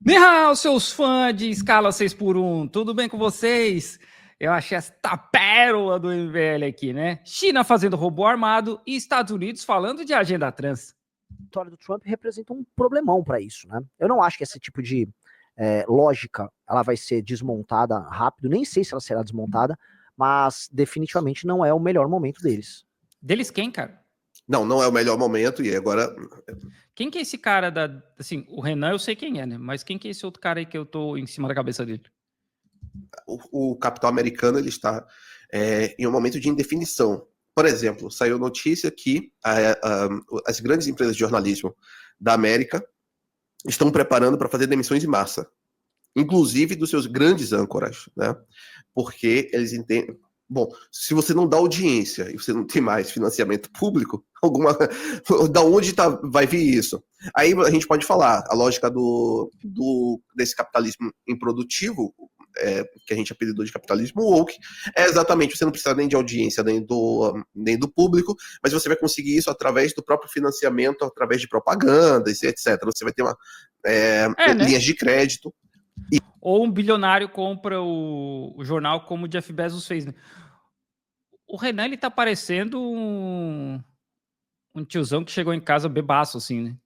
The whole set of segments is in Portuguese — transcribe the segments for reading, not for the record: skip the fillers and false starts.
Nihao, seus fãs de escala 6x1, tudo bem com vocês? Eu achei esta pérola do MBL aqui, né? China fazendo robô armado e Estados Unidos falando de agenda trans. A vitória do Trump representa um problemão para isso, né? Eu não acho que esse tipo de lógica ela vai ser desmontada rápido, nem sei se ela será desmontada, mas definitivamente não é o melhor momento deles. Deles quem, cara? Não é o melhor momento e agora... Quem que é esse cara da... Assim, o Renan eu sei quem é, né? Mas quem que é esse outro cara aí que eu tô em cima da cabeça dele? O capital americano ele está em um momento de indefinição. Por exemplo, saiu notícia que as grandes empresas de jornalismo da América estão preparando para fazer demissões em massa, inclusive dos seus grandes âncoras, né? Porque eles entendem... Bom, se você não dá audiência e você não tem mais financiamento público, da onde vai vir isso? Aí a gente pode falar, a lógica desse capitalismo improdutivo, que a gente apelidou de capitalismo woke, é exatamente, você não precisa nem de audiência, nem do público, mas você vai conseguir isso através do próprio financiamento, através de propagandas, etc. Você vai ter linhas de crédito. Ou um bilionário compra o jornal como o Jeff Bezos fez, né? O Renan, ele tá parecendo um tiozão que chegou em casa bebaço, assim, né?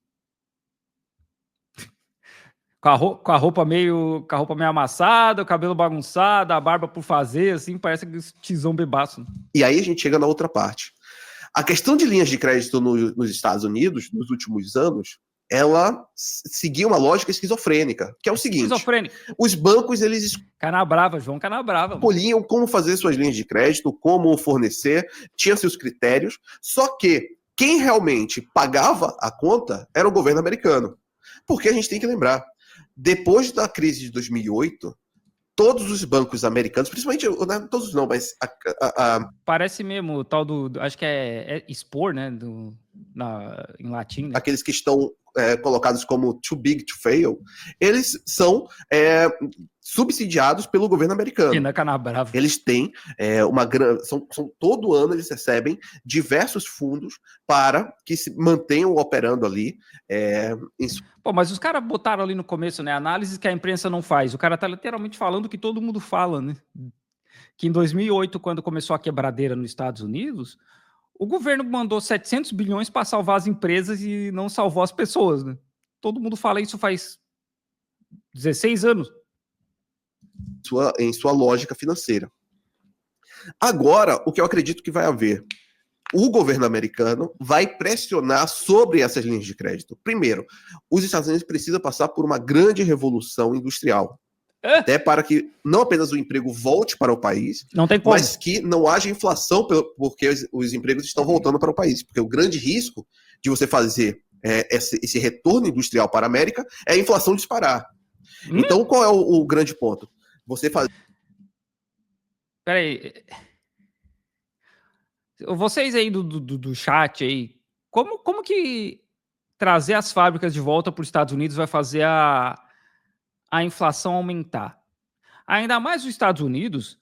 Com a roupa meio amassada, o cabelo bagunçado, a barba por fazer, assim, parece um tiozão bebaço. Né? E aí a gente chega na outra parte. A questão de linhas de crédito nos Estados Unidos, nos últimos anos, ela seguia uma lógica esquizofrênica, que é o seguinte: os bancos, eles João Canabrava, escolhiam como fazer suas linhas de crédito, como fornecer, tinha seus critérios, só que quem realmente pagava a conta era o governo americano. Porque a gente tem que lembrar, depois da crise de 2008, todos os bancos americanos, principalmente, não, todos não, mas... Parece mesmo o tal acho que é expor, né, em latim. Né? Aqueles que estão colocados como too big to fail, eles subsidiados pelo governo americano. Eles têm uma grande... todo ano eles recebem diversos fundos para que se mantenham operando ali. Pô, mas os caras botaram ali no começo, né? Análise que a imprensa não faz. O cara tá literalmente falando o que todo mundo fala, né? Que em 2008, quando começou a quebradeira nos Estados Unidos, o governo mandou 700 bilhões para salvar as empresas e não salvou as pessoas, né? Todo mundo fala isso faz 16 anos. Em sua lógica financeira. Agora, o que eu acredito que vai haver? O governo americano vai pressionar sobre essas linhas de crédito. Primeiro, os Estados Unidos precisam passar por uma grande revolução industrial. Até para que não apenas o emprego volte para o país, mas que não haja inflação, porque os empregos estão voltando para o país. Porque o grande risco de você fazer esse retorno industrial para a América é a inflação disparar. Então, qual é o grande ponto? Você faz... Peraí. Vocês aí do chat aí, como que trazer as fábricas de volta para os Estados Unidos vai fazer a inflação aumentar? Ainda mais os Estados Unidos,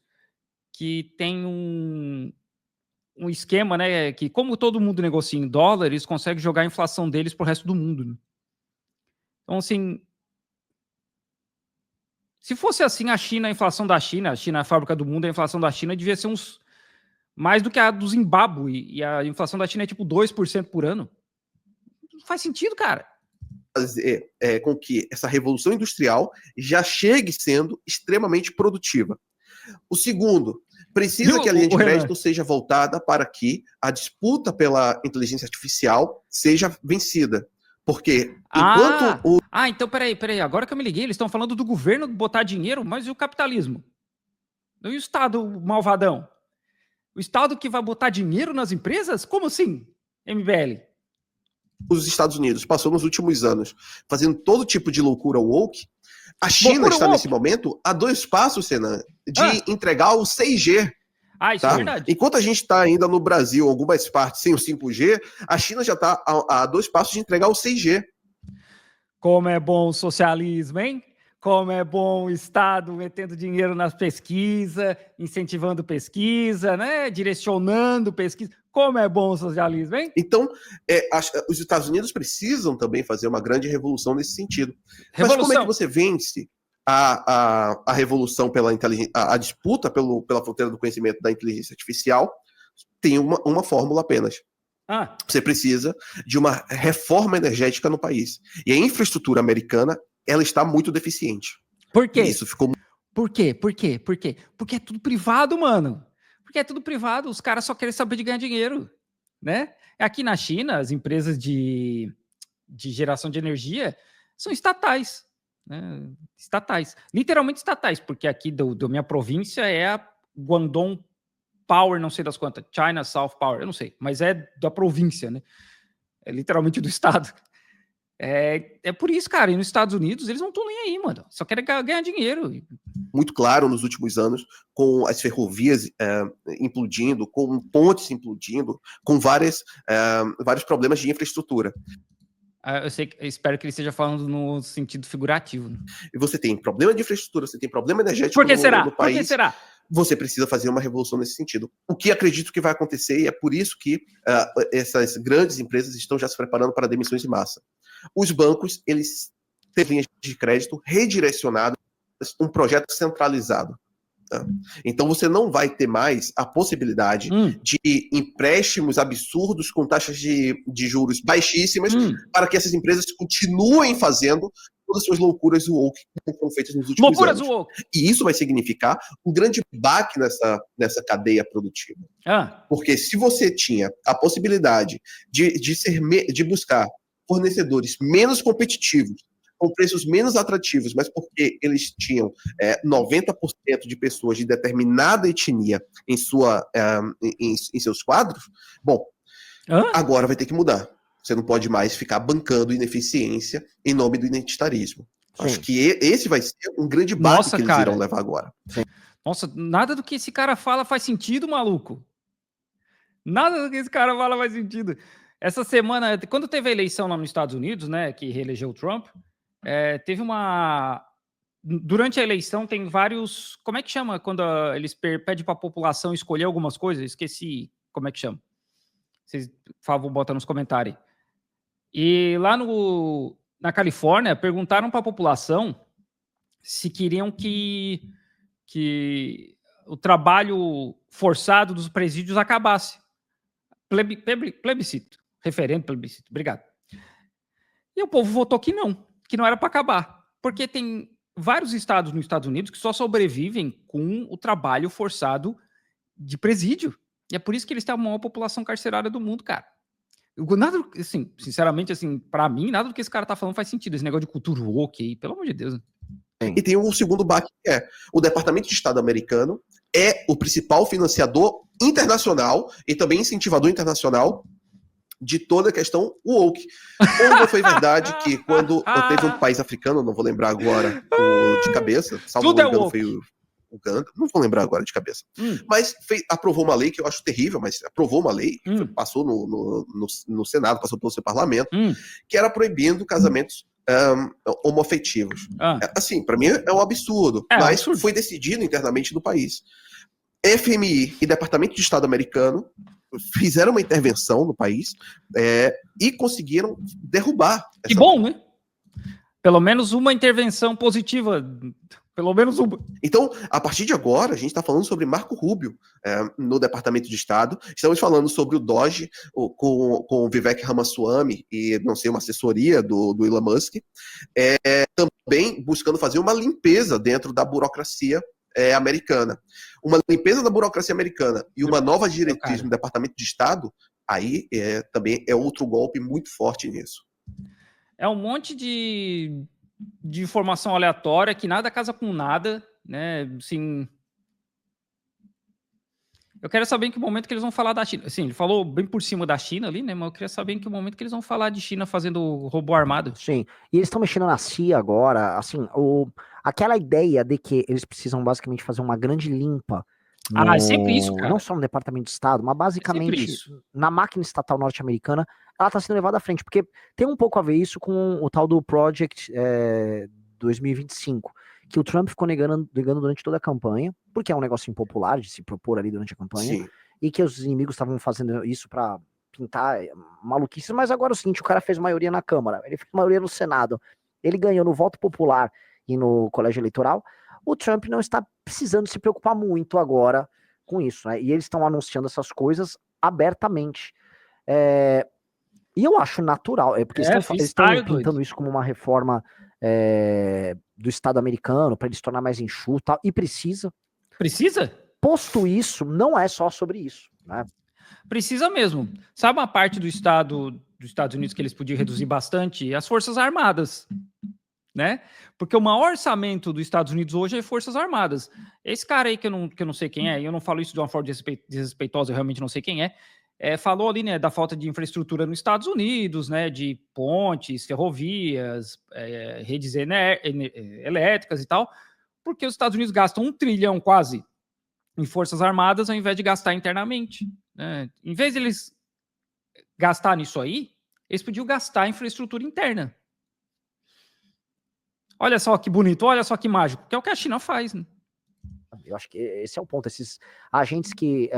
que tem um esquema, né, que como todo mundo negocia em dólar, eles conseguem jogar a inflação deles para o resto do mundo. Né? Então, assim, se fosse assim, a inflação da China, a fábrica do mundo, a inflação da China devia ser mais do que a do Zimbábue, e a inflação da China é tipo 2% por ano. Não faz sentido, cara. Fazer com que essa revolução industrial já chegue sendo extremamente produtiva. O segundo, precisa que a linha de crédito seja voltada para que a disputa pela inteligência artificial seja vencida. Porque enquanto então peraí, agora que eu me liguei, eles estão falando do governo botar dinheiro, mas e o capitalismo? E o Estado malvadão? O Estado que vai botar dinheiro nas empresas? Como assim, MBL? Os Estados Unidos passou nos últimos anos fazendo todo tipo de loucura woke. A China está nesse momento a 2 passos, Renan, de entregar o 6G. Isso é verdade. Enquanto a gente está ainda no Brasil, algumas partes sem o 5G, a China já está a 2 passos de entregar o 6G. Como é bom o socialismo, hein? Como é bom o Estado metendo dinheiro nas pesquisas, incentivando pesquisa, né? Direcionando pesquisa. Como é bom o socialismo, hein? Então, os Estados Unidos precisam também fazer uma grande revolução nesse sentido. Revolução. Mas como é que você vence a revolução pela inteligência, a disputa pela fronteira do conhecimento da inteligência artificial? Tem uma fórmula apenas. Você precisa de uma reforma energética no país. E a infraestrutura americana, ela está muito deficiente. Por quê? Isso ficou... Por quê? Porque é tudo privado, mano. Porque é tudo privado. Os caras só querem saber de ganhar dinheiro, né? Aqui na China, as empresas de geração de energia são estatais, né? Estatais. Literalmente estatais, porque aqui da minha província é a Guangdong Power, não sei das quantas, China South Power, eu não sei, mas é da província, né? É literalmente do estado. É por isso, cara, e nos Estados Unidos eles não estão nem aí, mano. Só querem ganhar dinheiro. Muito claro nos últimos anos, com as ferrovias implodindo, com pontes implodindo, com vários problemas de infraestrutura. Eu espero que ele esteja falando no sentido figurativo. Né? E você tem problema de infraestrutura, você tem problema energético no país. Por que será? Você precisa fazer uma revolução nesse sentido. O que acredito que vai acontecer, e é por isso que essas grandes empresas estão já se preparando para demissões de massa. Os bancos, eles têm linhas de crédito redirecionadas, um projeto centralizado. Tá? Então você não vai ter mais a possibilidade de empréstimos absurdos com taxas de juros baixíssimas para que essas empresas continuem fazendo todas as suas loucuras woke que foram feitas nos últimos anos. Woke. E isso vai significar um grande baque nessa cadeia produtiva. Porque se você tinha a possibilidade de buscar fornecedores menos competitivos, com preços menos atrativos, mas porque eles tinham 90% de pessoas de determinada etnia em seus quadros, bom, agora vai ter que mudar. Você não pode mais ficar bancando ineficiência em nome do identitarismo. Sim. Acho que esse vai ser um grande baque que eles irão levar agora. Sim. Nossa, nada do que esse cara fala faz sentido, maluco. Nada do que esse cara fala faz sentido. Essa semana, quando teve a eleição lá nos Estados Unidos, né, que reelegeu o Trump, teve uma... Durante a eleição tem vários... Como é que chama quando eles pedem para a população escolher algumas coisas? Esqueci como é que chama. Vocês, por favor, botam nos comentários. E lá na Califórnia, perguntaram para a população se queriam que o trabalho forçado dos presídios acabasse. Plebiscito. Referendo, plebiscito. Obrigado. E o povo votou que não era para acabar. Porque tem vários estados nos Estados Unidos que só sobrevivem com o trabalho forçado de presídio. E é por isso que eles têm a maior população carcerária do mundo, cara. Nada, assim, sinceramente, assim, pra mim, nada do que esse cara tá falando faz sentido. Esse negócio de cultura woke aí, pelo amor de Deus. E tem um segundo baque, que é o Departamento de Estado americano é o principal financiador internacional e também incentivador internacional de toda a questão woke. Ou não foi verdade que quando teve um país africano, não vou lembrar agora de cabeça, salvo engano, foi o Uganda, não vou lembrar agora de cabeça, mas aprovou uma lei que eu acho terrível, mas aprovou uma lei, passou no Senado, passou pelo seu parlamento, que era proibindo casamentos homoafetivos. Assim, para mim é um absurdo, mas foi decidido internamente no país. FMI e Departamento de Estado americano fizeram uma intervenção no país e conseguiram derrubar. Que bom, né? Pelo menos uma intervenção positiva. Pelo menos uma. Então, a partir de agora, a gente está falando sobre Marco Rubio no Departamento de Estado. Estamos falando sobre o DOGE com o Vivek Ramaswamy e, não sei, uma assessoria do Elon Musk. Também buscando fazer uma limpeza dentro da burocracia americana. Uma limpeza da burocracia americana e uma nova diretriz no Departamento de Estado, aí também é outro golpe muito forte nisso. É um monte de informação aleatória que nada casa com nada, né? Assim, eu quero saber em que momento que eles vão falar da China. Sim, ele falou bem por cima da China ali, né? Mas eu queria saber em que momento que eles vão falar de China fazendo robô armado. Sim, e eles estão mexendo na CIA agora, assim, aquela ideia de que eles precisam basicamente fazer uma grande limpa. É sempre isso, cara. Não só no Departamento de Estado, mas basicamente na máquina estatal norte-americana, ela está sendo levada à frente, porque tem um pouco a ver isso com o tal do Project 2025, que o Trump ficou negando durante toda a campanha, porque é um negócio impopular de se propor ali durante a campanha, Sim. e que os inimigos estavam fazendo isso para pintar maluquice, mas agora é o seguinte, o cara fez maioria na Câmara, ele fez maioria no Senado, ele ganhou no voto popular e no colégio eleitoral, o Trump não está precisando se preocupar muito agora com isso, né? E eles estão anunciando essas coisas abertamente. E eu acho natural, porque eles estão pintando isso como uma reforma do Estado americano, para ele se tornar mais enxuto, tal, e precisa. Precisa? Posto isso, não é só sobre isso, né? Precisa mesmo. Sabe uma parte dos Estados Unidos que eles podiam reduzir bastante? As Forças Armadas, né? Porque o maior orçamento dos Estados Unidos hoje é Forças Armadas. Esse cara aí que eu não sei quem é, e eu não falo isso de uma forma desrespeitosa, eu realmente não sei quem é, falou ali, né, da falta de infraestrutura nos Estados Unidos, né, de pontes, ferrovias, redes elétricas e tal, porque os Estados Unidos gastam 1 trilhão quase em Forças Armadas ao invés de gastar internamente, né? Em vez de eles gastar nisso aí, eles podiam gastar em infraestrutura interna. Olha só que bonito, olha só que mágico, que é o que a China faz, né? Eu acho que esse é o ponto, esses agentes que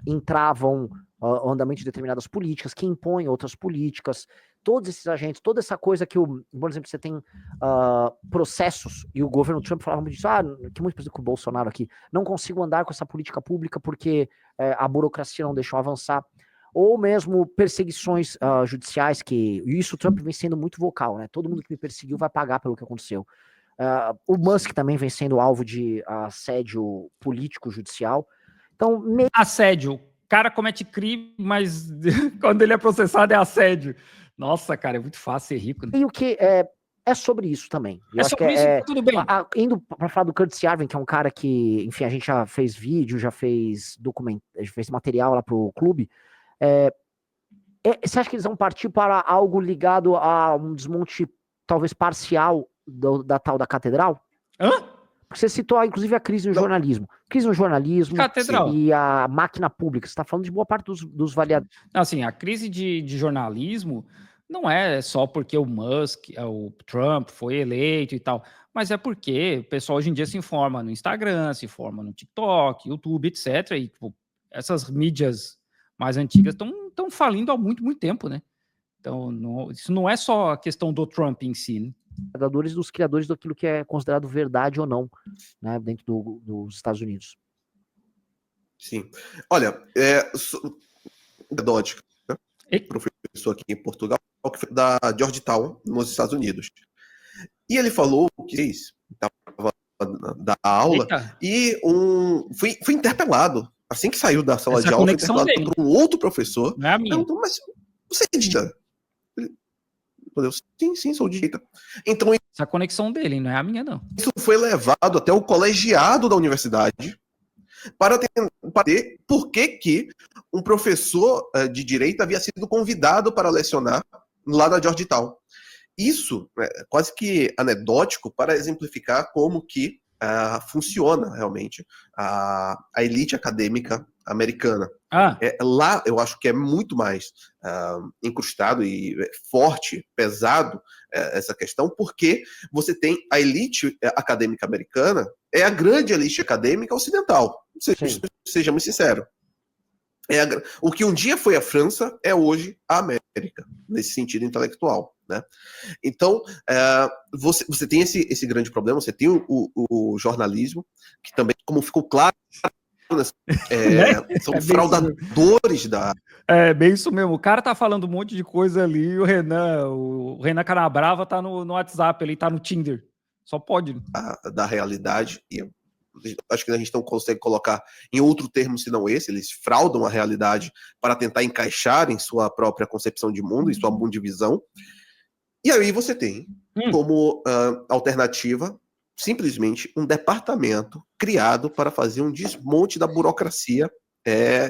entravam o andamento de determinadas políticas, que impõem outras políticas, todos esses agentes, toda essa coisa que, por exemplo, você tem processos, e o governo Trump falava muito disso, que muito parecido com o Bolsonaro aqui, não consigo andar com essa política pública porque a burocracia não deixou avançar, ou mesmo perseguições judiciais, e isso o Trump vem sendo muito vocal, né? Todo mundo que me perseguiu vai pagar pelo que aconteceu. O Musk também vem sendo alvo de assédio político-judicial. Então, assédio. O cara comete crime, mas quando ele é processado é assédio. Nossa, cara, é muito fácil ser rico. Né? E o que é sobre isso também. Eu acho sobre que isso, tudo bem. Indo para falar do Curtis Yarvin, que é um cara que, enfim, a gente já fez vídeo, já fez já fez material lá pro clube. Você acha que eles vão partir para algo ligado a um desmonte talvez parcial da tal da catedral? Hã? Porque você citou, inclusive, a crise no jornalismo. Crise no jornalismo catedral. E a máquina pública. Você está falando de boa parte dos variados. Assim, a crise de jornalismo não é só porque o Musk, o Trump foi eleito e tal, mas é porque o pessoal hoje em dia se informa no Instagram, se informa no TikTok, YouTube, etc. E tipo, essas mídias mais antigas estão falindo há muito, muito tempo, né? Então, isso não é só a questão do Trump em si, né? Dos criadores daquilo que é considerado verdade ou não, né, dentro dos Estados Unidos. Sim. Olha, anedótica, né? Professor aqui em Portugal, que foi da Georgetown, nos Estados Unidos. E ele falou que estava da aula. Eita. E fui interpelado. Assim que saiu da sala de aula, foi interpelado por um outro professor. Não é a minha. Mas você é de direita? Sim, sou de direita. Então, essa conexão dele, não é a minha, não. Isso foi levado até o colegiado da universidade para ter por que um professor de direita havia sido convidado para lecionar lá da Georgetown. Isso é quase que anedótico para exemplificar como que funciona realmente a elite acadêmica americana. Lá eu acho que é muito mais incrustado e forte, pesado essa questão, porque você tem a elite acadêmica americana, é a grande elite acadêmica ocidental, sejamos sinceros. O que um dia foi a França é hoje a América, nesse sentido intelectual. Né? Então, você tem esse grande problema, você tem o jornalismo, que também, como ficou claro, são fraudadores da... É bem isso mesmo, o cara tá falando um monte de coisa ali, e o Renan Canabrava tá no WhatsApp, ele tá no Tinder, só pode. Da realidade, e acho que a gente não consegue colocar em outro termo senão esse, eles fraudam a realidade para tentar encaixar em sua própria concepção de mundo, em sua mundivisão. E aí você tem como alternativa simplesmente um departamento criado para fazer um desmonte da burocracia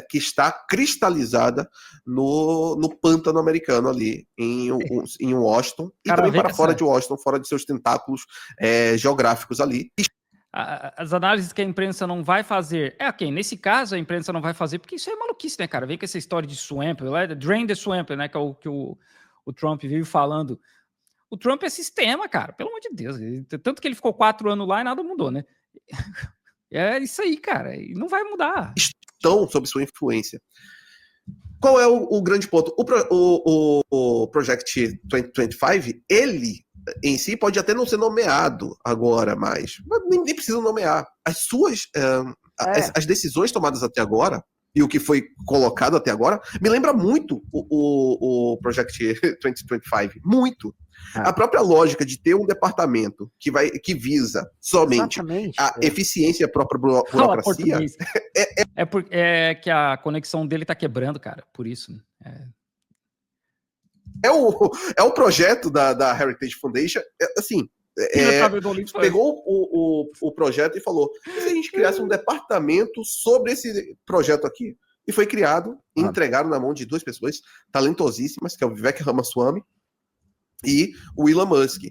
que está cristalizada no pântano americano ali em Washington, e também para fora de Washington, fora de seus tentáculos geográficos ali. As análises que a imprensa não vai fazer. Nesse caso a imprensa não vai fazer, porque isso é maluquice, né, cara? Vem com essa história de swamp, drain the swamp, né, que é o que o Trump vive falando. O Trump é sistema, cara, pelo amor de Deus. Tanto que ele ficou 4 anos lá e nada mudou, né? É isso aí, cara, e não vai mudar. Estão sob sua influência. Qual é o grande ponto? O Project 2025, ele em si pode até não ser nomeado agora mais, mas nem precisa nomear. As decisões tomadas até agora e o que foi colocado até agora me lembra muito o Project 2025, muito. A própria lógica de ter um departamento que visa somente a eficiência e a própria burocracia é que a conexão dele tá quebrando, cara, por isso. É o projeto da Heritage Foundation, assim, pegou o projeto e falou, e se a gente criasse um departamento sobre esse projeto aqui? E foi criado, e entregaram na mão de 2 pessoas talentosíssimas, que é o Vivek Ramaswamy e o Elon Musk.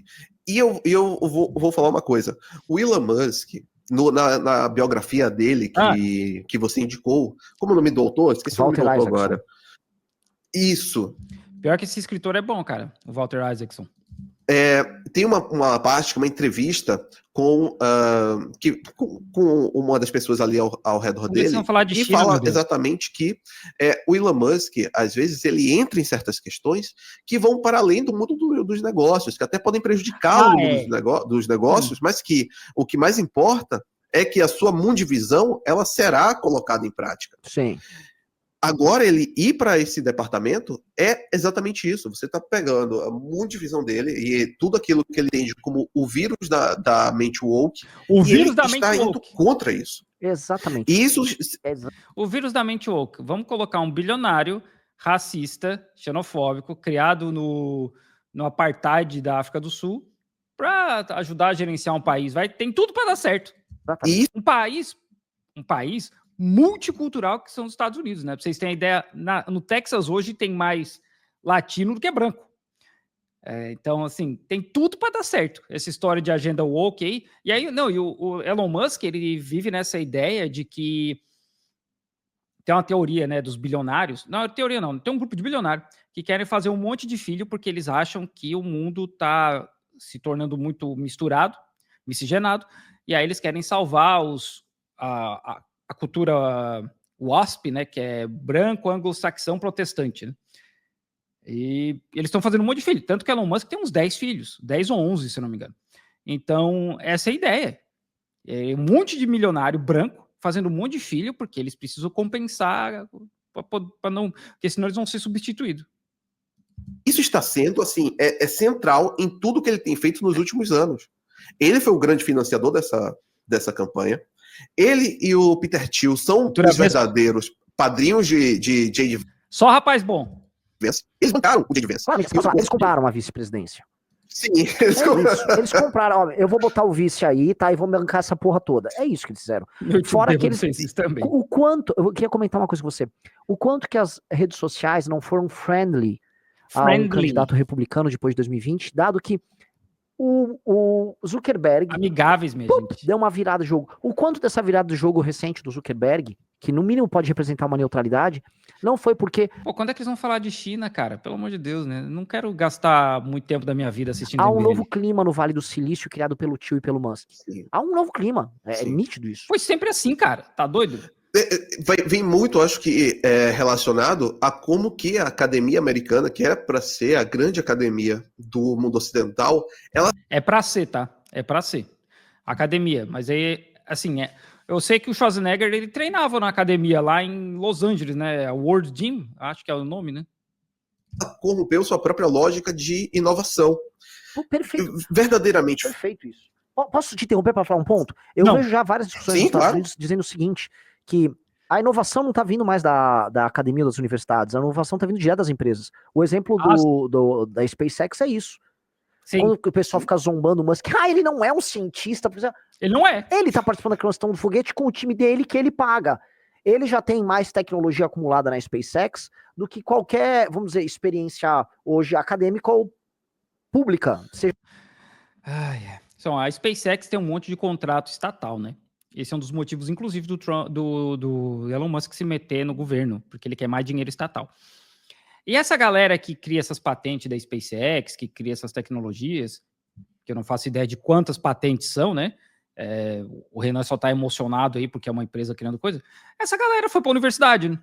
E eu vou falar uma coisa. O Elon Musk, na biografia dele, que você indicou, como é o nome do autor? Esqueci Walter o nome do autor Isaacson. agora. Isso. Pior que esse escritor é bom, cara, o Walter Isaacson. Tem uma parte, uma entrevista com uma das pessoas ali ao redor dele, falar de e China, fala exatamente que o Elon Musk, às vezes, ele entra em certas questões que vão para além do mundo dos negócios, que até podem prejudicá-lo no mundo dos negócios, mas que o que mais importa é que a sua mundivisão ela será colocada em prática. Sim. Agora, ele ir para esse departamento é exatamente isso. Você está pegando a mundivisão dele e tudo aquilo que ele entende como o vírus da mente woke. O vírus da mente woke. Ele está indo contra isso. Exatamente. E isso... O vírus da mente woke. Vamos colocar um bilionário racista, xenofóbico, criado no apartheid da África do Sul, para ajudar a gerenciar um país. Tem tudo para dar certo. E... Um país multicultural que são os Estados Unidos, né? Pra vocês terem ideia, no Texas hoje tem mais latino do que branco. Então, assim, tem tudo para dar certo, essa história de agenda woke aí. E aí, o Elon Musk, ele vive nessa ideia de que tem uma teoria, né, dos bilionários. Não, teoria não, tem um grupo de bilionários que querem fazer um monte de filho porque eles acham que o mundo está se tornando muito misturado, miscigenado, e aí eles querem salvar a cultura WASP, né, que é branco, anglo-saxão, protestante, né? E eles estão fazendo um monte de filho, tanto que Elon Musk tem uns 10 filhos, 10 ou 11, se não me engano. Então, essa é a ideia. Um monte de milionário branco fazendo um monte de filho, porque eles precisam compensar, para não, porque senão eles vão ser substituídos. Isso está sendo, assim, central em tudo que ele tem feito nos últimos anos. Ele foi o grande financiador dessa campanha. Ele e o Peter Thiel são os verdadeiros padrinhos de J.D. Só rapaz bom. Vance. Eles bancaram o J.D. Vance. Eles compraram a vice-presidência. Sim, eles compraram. Ó, eu vou botar o vice aí, tá? E vou bancar essa porra toda. É isso que eles fizeram. Fora que eles também. O quanto, eu queria comentar uma coisa com você. O quanto que as redes sociais não foram friendly a um candidato republicano depois de 2020, dado que o Zuckerberg... Amigáveis mesmo. Deu uma virada de jogo. O quanto dessa virada de jogo recente do Zuckerberg, que no mínimo pode representar uma neutralidade, não foi porque... Pô, quando é que eles vão falar de China, cara? Pelo amor de Deus, né? Não quero gastar muito tempo da minha vida assistindo Há um novo clima no Vale do Silício criado pelo Tio e pelo Musk. Sim. Há um novo clima. É nítido isso. Foi sempre assim, cara. Tá doido? Vem muito, acho que, relacionado a como que a academia americana, que era para ser a grande academia do mundo ocidental, ela... É para ser, tá? É para ser. Academia. Mas aí, assim, eu sei que o Schwarzenegger, ele treinava na academia lá em Los Angeles, né? World Gym, acho que é o nome, né? Corrompeu sua própria lógica de inovação. Perfeito. Verdadeiramente. Perfeito isso. Posso te interromper para falar um ponto? Eu vejo já várias discussões nos Estados Unidos dizendo o seguinte, que a inovação não está vindo mais da academia das universidades, a inovação está vindo direto das empresas. O exemplo da SpaceX é isso. Sim. Quando o pessoal fica zombando o Musk, ele não é um cientista. Ele não é. Ele está participando da criação do foguete com o time dele que ele paga. Ele já tem mais tecnologia acumulada na SpaceX do que qualquer, vamos dizer, experiência hoje acadêmica ou pública. Então, a SpaceX tem um monte de contrato estatal, né? Esse é um dos motivos, inclusive, do Elon Musk se meter no governo, porque ele quer mais dinheiro estatal. E essa galera que cria essas patentes da SpaceX, que cria essas tecnologias, que eu não faço ideia de quantas patentes são, né? O Renan só tá emocionado aí porque é uma empresa criando coisa. Essa galera foi pra universidade, né?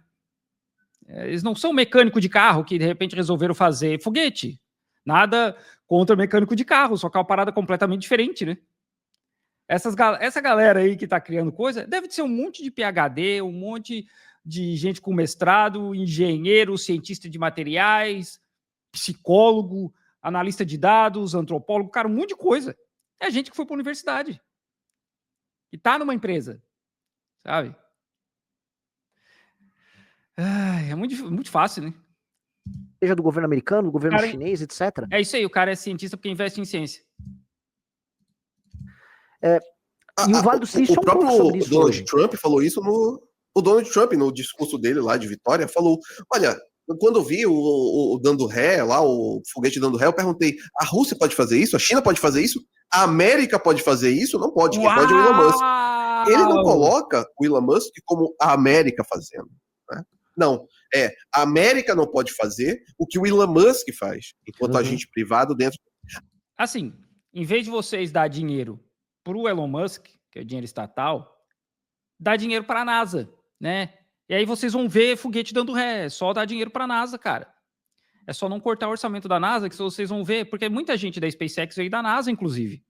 Eles não são mecânico de carro que de repente resolveram fazer foguete. Nada contra mecânico de carro, só que é uma parada completamente diferente, né? Essa galera aí que tá criando coisa, deve ser um monte de PhD, um monte de gente com mestrado, engenheiro, cientista de materiais, psicólogo, analista de dados, antropólogo, cara, um monte de coisa. É gente que foi para a universidade e tá numa empresa, sabe? É muito fácil, né? Seja do governo americano, do governo Cara, chinês, etc. É isso aí, o cara é cientista porque investe em ciência. E o Vale do Silício é um pouco sobre isso Donald hoje. Trump falou isso o Donald Trump, no discurso dele lá de vitória, falou, olha, quando eu vi o dando ré lá, o foguete dando ré, eu perguntei, a Rússia pode fazer isso? A China pode fazer isso? A América pode fazer isso? Não pode, quem pode é o Elon Musk. Ele não coloca o Elon Musk como a América fazendo, né? Não, a América não pode fazer o que o Elon Musk faz, enquanto agente privado dentro... Assim, em vez de vocês dar dinheiro para o Elon Musk, que é dinheiro estatal, dá dinheiro para a NASA, né? E aí vocês vão ver foguete dando ré, é só dar dinheiro para a NASA, cara. É só não cortar o orçamento da NASA que vocês vão ver, porque muita gente da SpaceX veio da NASA, inclusive.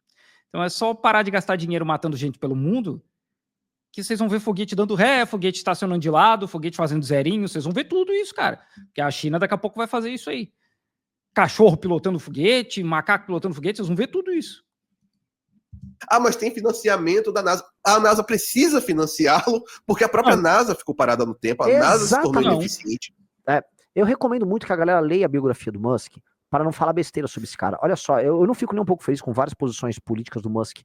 Então é só parar de gastar dinheiro matando gente pelo mundo, que vocês vão ver foguete dando ré, foguete estacionando de lado, foguete fazendo zerinho, vocês vão ver tudo isso, cara. Porque a China daqui a pouco vai fazer isso aí. Cachorro pilotando foguete, macaco pilotando foguete, vocês vão ver tudo isso. Ah, mas tem financiamento da NASA. A NASA precisa financiá-lo, porque a própria NASA ficou parada no tempo, a NASA se tornou ineficiente. Eu recomendo muito que a galera leia a biografia do Musk, para não falar besteira sobre esse cara. Olha só, eu não fico nem um pouco feliz com várias posições políticas do Musk.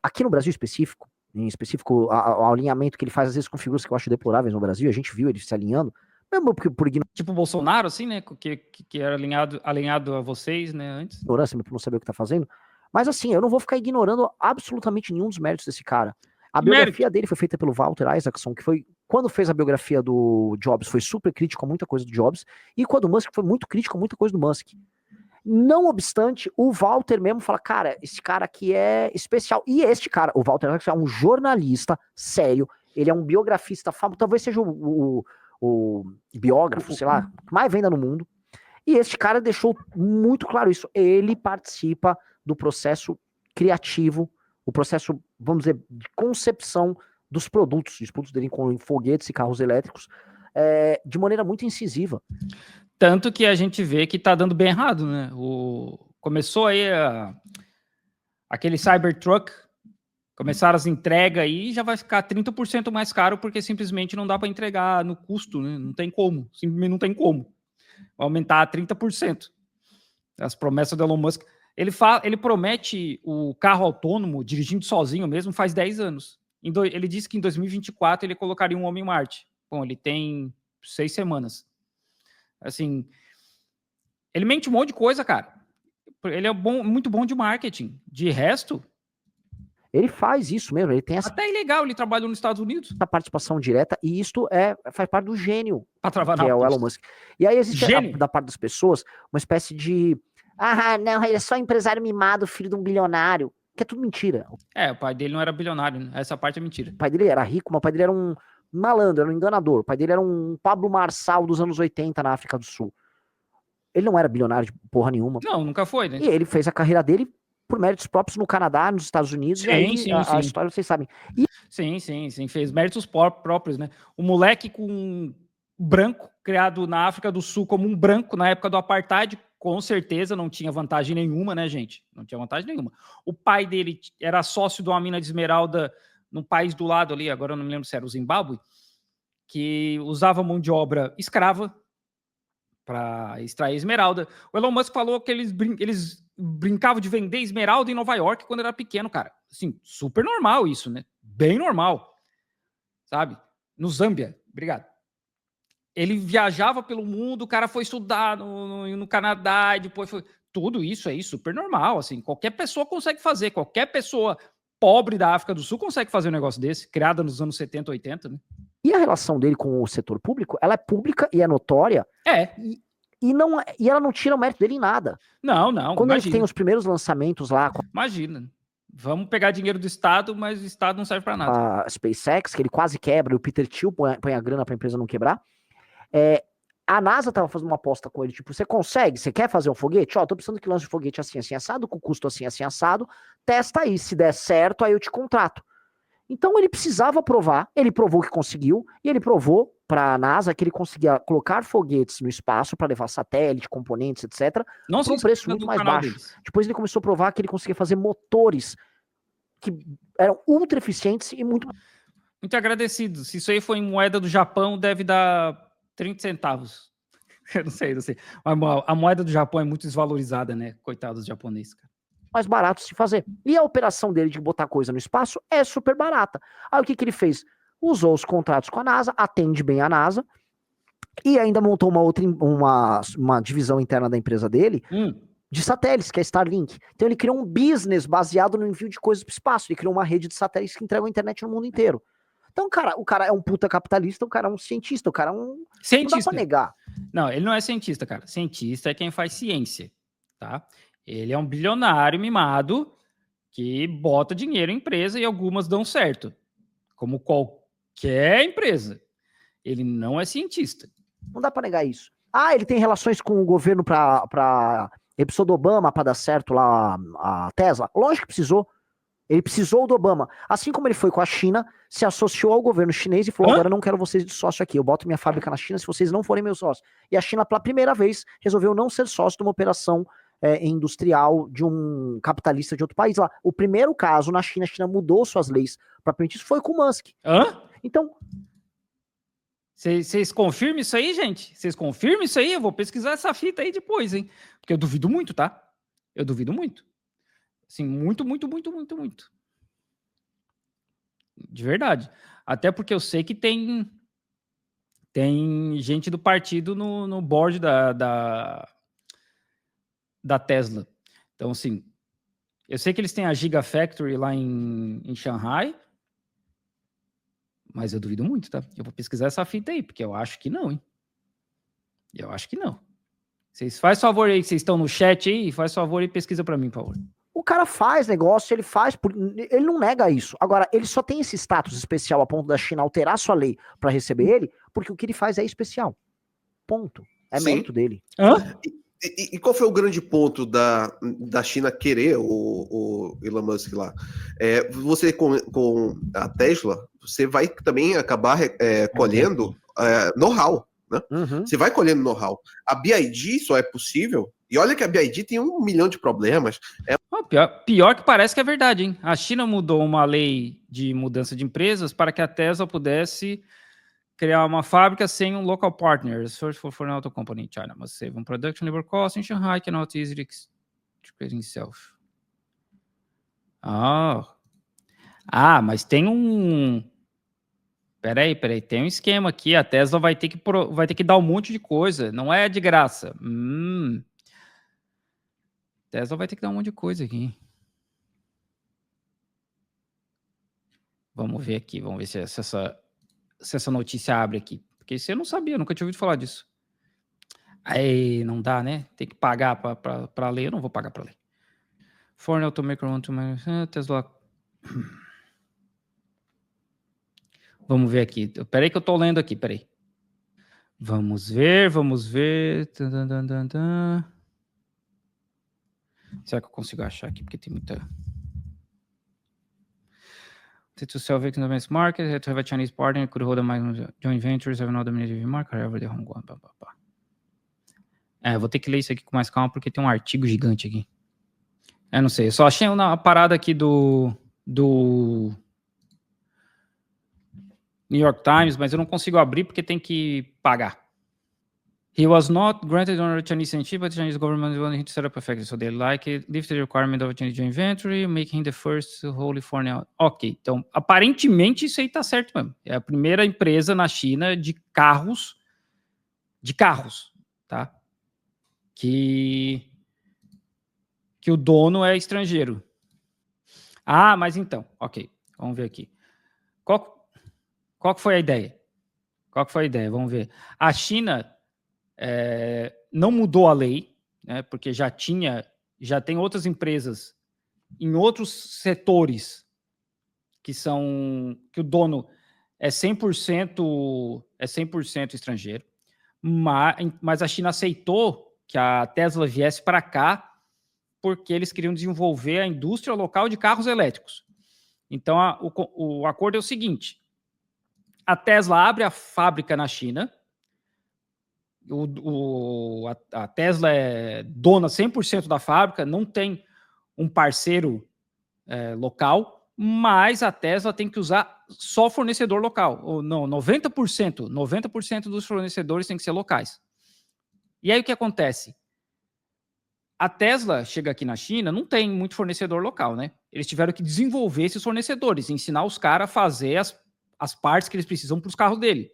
Aqui no Brasil em específico, o alinhamento que ele faz às vezes com figuras que eu acho deploráveis no Brasil, a gente viu ele se alinhando, mesmo por Tipo o Bolsonaro, assim, né, que era alinhado a vocês, né, antes. Ignorância, por não saber o que tá fazendo. Mas assim, eu não vou ficar ignorando absolutamente nenhum dos méritos desse cara. A biografia dele foi feita pelo Walter Isaacson, que foi, quando fez a biografia do Jobs, foi super crítico a muita coisa do Jobs, e quando o Musk foi muito crítico a muita coisa do Musk. Não obstante, o Walter mesmo fala, cara, esse cara aqui é especial. E este cara, o Walter Isaacson, é um jornalista sério, ele é um biografista famoso, talvez seja o biógrafo, sei lá, que mais venda no mundo. E este cara deixou muito claro isso. Ele participa do processo criativo, o processo, vamos dizer, de concepção dos produtos dele com foguetes e carros elétricos, de maneira muito incisiva. Tanto que a gente vê que tá dando bem errado, né? Começou aí aquele Cybertruck, começaram as entregas aí, já vai ficar 30% mais caro, porque simplesmente não dá para entregar no custo, né? Não tem como, simplesmente não tem como. Vai aumentar a 30%. As promessas do Elon Musk. Ele promete o carro autônomo, dirigindo sozinho mesmo, faz 10 anos. Ele disse que em 2024 ele colocaria um homem em Marte. Bom, ele tem 6 semanas. Assim, ele mente um monte de coisa, cara. Ele é muito bom de marketing. De resto... Ele faz isso mesmo, ele tem essa... Até ilegal, ele trabalha nos Estados Unidos. A participação direta, e isto faz parte do gênio, que é o Elon Musk. E aí existe, da parte das pessoas, uma espécie de... não, ele é só empresário mimado, filho de um bilionário. Que é tudo mentira. O pai dele não era bilionário, né? Essa parte é mentira. O pai dele era rico, mas o pai dele era um malandro, era um enganador. O pai dele era um Pablo Marçal dos anos 80 na África do Sul. Ele não era bilionário de porra nenhuma. Não, nunca foi, né? E ele fez a carreira dele por méritos próprios no Canadá, nos Estados Unidos, sim, e aí sim. A história vocês sabem. Sim, fez méritos próprios, né? O moleque com branco, criado na África do Sul como um branco na época do apartheid, com certeza não tinha vantagem nenhuma, né, gente? Não tinha vantagem nenhuma. O pai dele era sócio de uma mina de esmeralda no país do lado ali, agora eu não me lembro se era o Zimbábue, que usava mão de obra escrava para extrair esmeralda. O Elon Musk falou que eles brincavam de vender esmeralda em Nova York quando era pequeno, cara. Assim, super normal isso, né? Bem normal. Sabe? No Zâmbia. Obrigado. Ele viajava pelo mundo, o cara foi estudar no Canadá, e depois foi... Tudo isso aí, super normal, assim. Qualquer pessoa consegue fazer. Qualquer pessoa pobre da África do Sul consegue fazer um negócio desse, criada nos anos 70, 80, né? E a relação dele com o setor público, ela é pública e é notória. E ela não tira o mérito dele em nada. Não, Quando imagina. ele tem os primeiros lançamentos lá Imagina. Vamos pegar dinheiro do Estado, mas o Estado não serve para nada. a SpaceX, que ele quase quebra, e o Peter Thiel põe a grana pra empresa não quebrar. A NASA tava fazendo uma aposta com ele, tipo, você consegue? Você quer fazer um foguete? Ó, tô precisando que lance um foguete assim, assim, assado, com custo assim, assim, assado. Testa aí, se der certo, aí eu te contrato. Então ele precisava provar, ele provou que conseguiu, e ele provou para a NASA que ele conseguia colocar foguetes no espaço para levar satélite, componentes, etc., Não por se um preço inscreva muito no mais canal baixo. deles. Depois ele começou a provar que ele conseguia fazer motores que eram ultra eficientes e muito. Muito agradecido. Se isso aí for em moeda do Japão, deve dar 30 centavos. Eu não sei. A moeda do Japão é muito desvalorizada, né? Coitado dos japoneses, cara. Mais barato de se fazer. E a operação dele de botar coisa no espaço é super barata. Aí o que ele fez? Usou os contratos com a NASA, atende bem a NASA, e ainda montou uma divisão interna da empresa dele de satélites, que é Starlink. Então ele criou um business baseado no envio de coisas para o espaço. Ele criou uma rede de satélites que entregam a internet no mundo inteiro. Então, o cara é um puta capitalista, o cara é um cientista, o cara é um... Cientista. Não dá pra negar. Não, ele não é cientista, cara. Cientista é quem faz ciência, tá? Ele é um bilionário mimado que bota dinheiro em empresa e algumas dão certo. Como qualquer empresa. Ele não é cientista. Não dá pra negar isso. Ah, ele tem relações com o governo ele precisou do Obama pra dar certo lá a Tesla? Lógico que precisou. Ele precisou do Obama. Assim como ele foi com a China, se associou ao governo chinês e falou, agora eu não quero vocês de sócio aqui, eu boto minha fábrica na China se vocês não forem meus sócios. E a China, pela primeira vez, resolveu não ser sócio de uma operação industrial de um capitalista de outro país. Lá, o primeiro caso na China, a China mudou suas leis para permitir isso, foi com o Musk. Então... Vocês confirmam isso aí, gente? Vocês confirmam isso aí? Eu vou pesquisar essa fita aí depois, hein? Porque eu duvido muito, tá? Eu duvido muito. Assim, muito, muito, muito, muito, muito. De verdade. Até porque eu sei que tem gente do partido no board da Tesla. Então, assim, eu sei que eles têm a Gigafactory lá em Shanghai, mas eu duvido muito, tá? Eu vou pesquisar essa fita aí, porque eu acho que não, hein? Eu acho que não. Vocês faz favor aí, vocês estão no chat aí, faz favor e pesquisa para mim, por favor. O cara faz negócio, ele não nega isso. Agora, ele só tem esse status especial a ponto da China alterar sua lei para receber ele, porque o que ele faz é especial. Ponto. É mérito dele. E qual foi o grande ponto da China querer o Elon Musk lá? Você com a Tesla, você vai também acabar colhendo know-how. Né? Uhum. Você vai colhendo know-how. A BYD só é possível, e olha que a BYD tem 1 milhão de problemas. Pior que parece que é verdade, hein? A China mudou uma lei de mudança de empresas para que a Tesla pudesse criar uma fábrica sem um local partner. Search for an auto company in China must save on production labor costs in Shanghai cannot easily create itself. Mas tem um... Peraí, tem um esquema aqui. A Tesla vai ter que dar um monte de coisa. Não é de graça. Tesla vai ter que dar um monte de coisa aqui. Vamos ver aqui. Vamos ver se essa notícia abre aqui. Porque isso eu não sabia, nunca tinha ouvido falar disso. Aí, não dá, né? Tem que pagar para ler. Eu não vou pagar para ler. Foreign automaker want to Tesla... Vamos ver aqui. Peraí que eu tô lendo aqui, peraí. Vamos ver. Será que eu consigo achar aqui? Porque tem muita... To sell victims of this market, to have a Chinese partner, could hold a joint ventures, have another dominated market, however they home going, eu vou ter que ler isso aqui com mais calma, porque tem um artigo gigante aqui. Eu não sei, eu só achei uma parada aqui do New York Times, mas eu não consigo abrir porque tem que pagar. He was not granted on a Chinese citizenship, but the Chinese government wanted him to set up a factory, so they lifted the requirement of a Chinese joint venture, making him the first wholly foreign. Ok, então aparentemente isso aí tá certo mesmo. É a primeira empresa na China de carros, tá? Que o dono é estrangeiro. Mas então, ok, vamos ver aqui. Qual que foi a ideia? Vamos ver. A China não mudou a lei, né, porque já tem outras empresas em outros setores que o dono é 100% estrangeiro, mas a China aceitou que a Tesla viesse para cá porque eles queriam desenvolver a indústria local de carros elétricos. Então, o acordo é o seguinte: a Tesla abre a fábrica na China, a Tesla é dona 100% da fábrica, não tem um parceiro local, mas a Tesla tem que usar só fornecedor local. Ou não, 90% dos fornecedores têm que ser locais. E aí o que acontece? A Tesla chega aqui na China, não tem muito fornecedor local, né? Eles tiveram que desenvolver esses fornecedores, ensinar os caras a fazer as partes que eles precisam para os carros dele.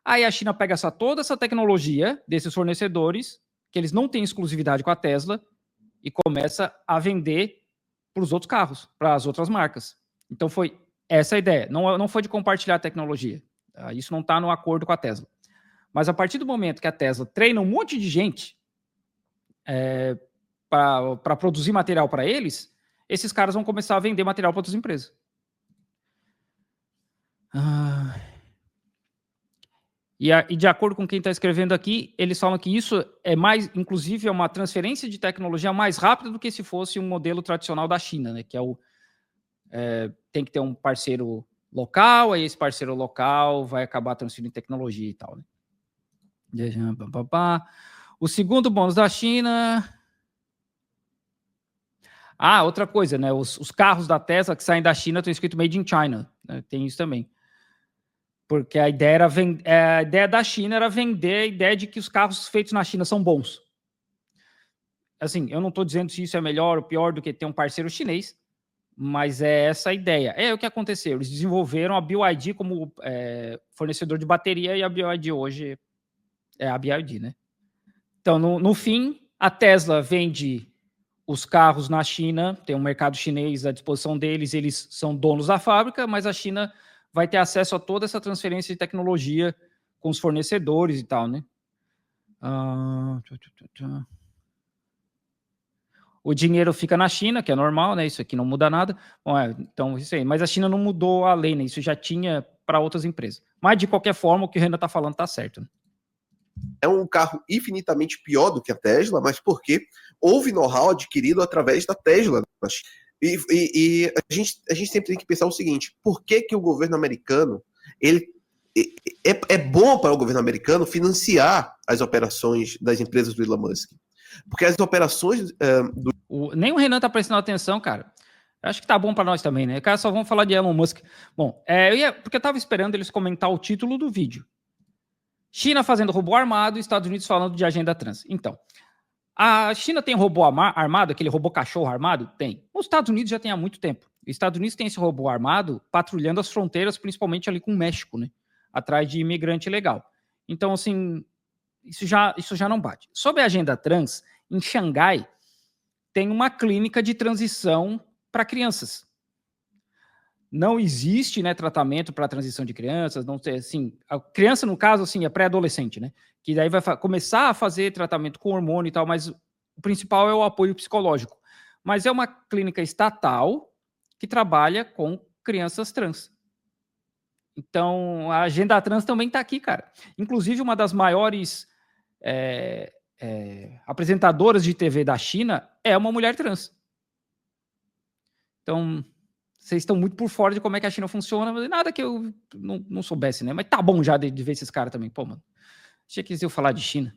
Aí a China pega toda essa tecnologia desses fornecedores, que eles não têm exclusividade com a Tesla, e começa a vender para os outros carros, para as outras marcas. Então foi essa a ideia. Não foi de compartilhar a tecnologia. Isso não está no acordo com a Tesla. Mas a partir do momento que a Tesla treina um monte de gente para produzir material para eles, esses caras vão começar a vender material para outras empresas. E de acordo com quem está escrevendo aqui, eles falam que isso inclusive, é uma transferência de tecnologia mais rápida do que se fosse um modelo tradicional da China, né? Que tem que ter um parceiro local, aí esse parceiro local vai acabar transferindo tecnologia e tal, né? O segundo bônus da China... outra coisa, né? Os carros da Tesla que saem da China estão escrito Made in China, né? Tem isso também. Porque a ideia da China era vender a ideia de que os carros feitos na China são bons. Assim, eu não estou dizendo se isso é melhor ou pior do que ter um parceiro chinês, mas é essa a ideia. É o que aconteceu. Eles desenvolveram a BYD como fornecedor de bateria, e a BYD hoje é a BYD, né? Então, no fim, a Tesla vende os carros na China, tem um mercado chinês à disposição deles, eles são donos da fábrica, mas a China vai ter acesso a toda essa transferência de tecnologia com os fornecedores e tal, né? O dinheiro fica na China, que é normal, né? Isso aqui não muda nada. Bom, então, isso aí. Mas a China não mudou a lei, né? Isso já tinha para outras empresas. Mas, de qualquer forma, o que o Renan está falando está certo, né? É um carro infinitamente pior do que a Tesla, mas porque houve know-how adquirido através da Tesla. E a gente sempre tem que pensar o seguinte: por que o governo americano é bom para o governo americano financiar as operações das empresas do Elon Musk? Porque as operações nem o Renan tá prestando atenção, cara. Eu acho que tá bom para nós também, né? Cara, só vamos falar de Elon Musk. Bom, porque eu tava esperando eles comentar o título do vídeo. China fazendo robô armado e Estados Unidos falando de agenda trans. Então, a China tem robô armado, aquele robô cachorro armado? Tem. Os Estados Unidos já tem há muito tempo. Os Estados Unidos tem esse robô armado patrulhando as fronteiras, principalmente ali com o México, né? Atrás de imigrante ilegal. Então, assim, isso já não bate. Sobre a agenda trans, em Xangai, tem uma clínica de transição para crianças. Não existe, né, tratamento para transição de crianças, não tem, assim, a criança, no caso, assim, é pré-adolescente, né? Que daí vai começar a fazer tratamento com hormônio e tal, mas o principal é o apoio psicológico. Mas é uma clínica estatal que trabalha com crianças trans. Então, a agenda trans também está aqui, cara. Inclusive, uma das maiores apresentadoras de TV da China é uma mulher trans. Então, vocês estão muito por fora de como é que a China funciona, mas nada que eu não soubesse, né? Mas tá bom já de ver esses caras também. Pô, mano, achei que eles iam falar de China.